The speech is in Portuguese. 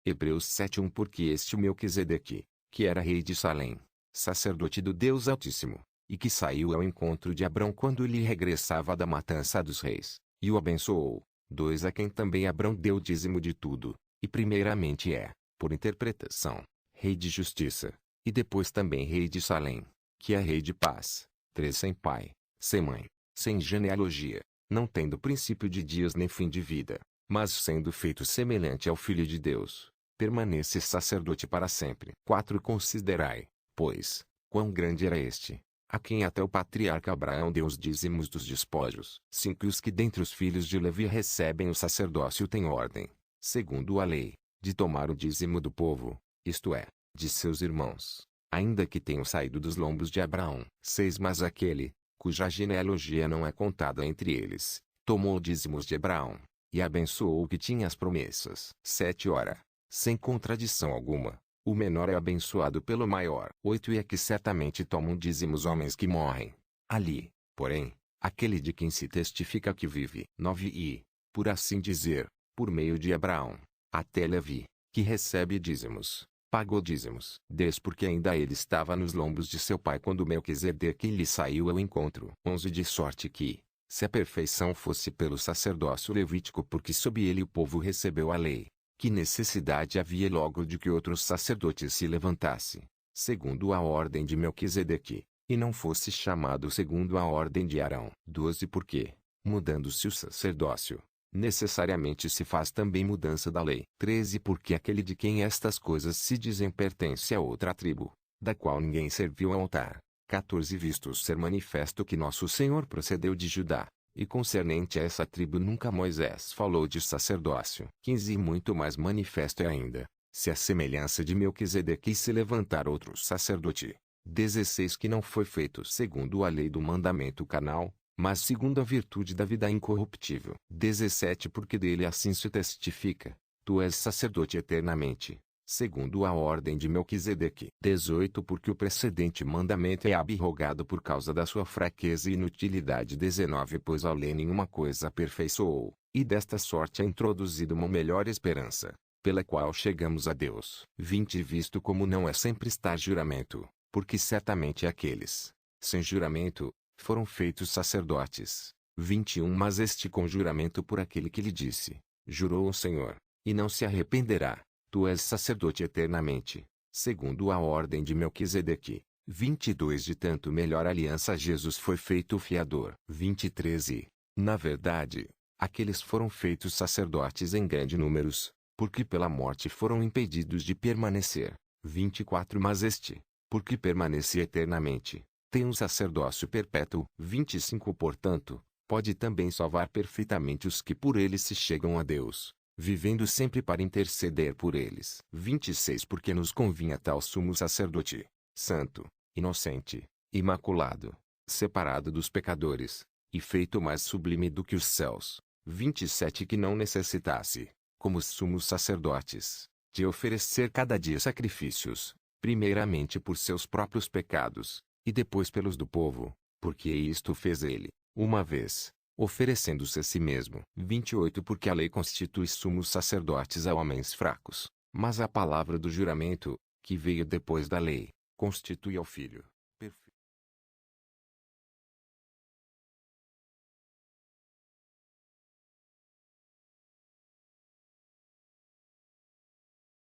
Hebreus 7:1 Porque este Melquisedeque, que era rei de Salém, sacerdote do Deus Altíssimo, e que saiu ao encontro de Abrão quando ele regressava da matança dos reis, e o abençoou. 2 A quem também Abrão deu dízimo de tudo, e primeiramente por interpretação, rei de justiça, e depois também rei de Salém, que é rei de paz. 3 Sem pai, sem mãe, sem genealogia, não tendo princípio de dias nem fim de vida, mas sendo feito semelhante ao Filho de Deus, permanece sacerdote para sempre. 4 Considerai, pois, quão grande era este, a quem até o patriarca Abraão deu os dízimos dos despojos. 5 E os que dentre os filhos de Levi recebem o sacerdócio têm ordem, segundo a lei, de tomar o dízimo do povo, isto é, de seus irmãos, ainda que tenham saído dos lombos de Abraão. 6 Mas aquele, cuja genealogia não é contada entre eles, tomou dízimos de Abraão, e abençoou o que tinha as promessas. 7 Ora, sem contradição alguma, o menor é abençoado pelo maior. 8 E é que certamente tomam dízimos homens que morrem. Ali, porém, aquele de quem se testifica que vive. 9 E, por assim dizer, por meio de Abraão, até Levi, que recebe dízimos, pagou dízimos. 10 Porque ainda ele estava nos lombos de seu pai quando Melquisedeque lhe saiu ao encontro. 11 De sorte que, se a perfeição fosse pelo sacerdócio levítico porque sob ele o povo recebeu a lei, que necessidade havia logo de que outros sacerdotes se levantasse, segundo a ordem de Melquisedeque, e não fosse chamado segundo a ordem de Arão. 12 Porque, mudando-se o sacerdócio, necessariamente se faz também mudança da lei. 13 Porque aquele de quem estas coisas se dizem pertence a outra tribo, da qual ninguém serviu ao altar. 14 Visto ser manifesto que nosso Senhor procedeu de Judá, e concernente a essa tribo nunca Moisés falou de sacerdócio. 15 E muito mais manifesto é ainda, se a semelhança de Melquisedeque se levantar outro sacerdote. 16 Que não foi feito segundo a lei do mandamento carnal, mas segundo a virtude da vida incorruptível. 17 Porque dele assim se testifica, tu és sacerdote eternamente, segundo a ordem de Melquisedeque. 18 Porque o precedente mandamento é abrogado por causa da sua fraqueza e inutilidade. 19 Pois a lei nenhuma coisa aperfeiçoou, e desta sorte é introduzida uma melhor esperança, pela qual chegamos a Deus. 20 Visto como não é sempre estar juramento, porque certamente aqueles, sem juramento, foram feitos sacerdotes. 21 Mas este com juramento por aquele que lhe disse, jurou o Senhor, e não se arrependerá. Tu és sacerdote eternamente, segundo a ordem de Melquisedeque. 22 De tanto melhor aliança Jesus foi feito o fiador. 23 E, na verdade, aqueles foram feitos sacerdotes em grande números, porque pela morte foram impedidos de permanecer. 24 Mas este, porque permanecia eternamente, tem um sacerdócio perpétuo. 25 Portanto, pode também salvar perfeitamente os que por ele se chegam a Deus, vivendo sempre para interceder por eles. 26 Porque nos convinha tal sumo sacerdote, santo, inocente, imaculado, separado dos pecadores, e feito mais sublime do que os céus. 27 Que não necessitasse, como os sumos sacerdotes, de oferecer cada dia sacrifícios, primeiramente por seus próprios pecados, e depois pelos do povo, porque isto fez ele, uma vez, oferecendo-se a si mesmo. 28 Porque a lei constitui sumos sacerdotes a homens fracos, mas a palavra do juramento, que veio depois da lei, constitui ao Filho,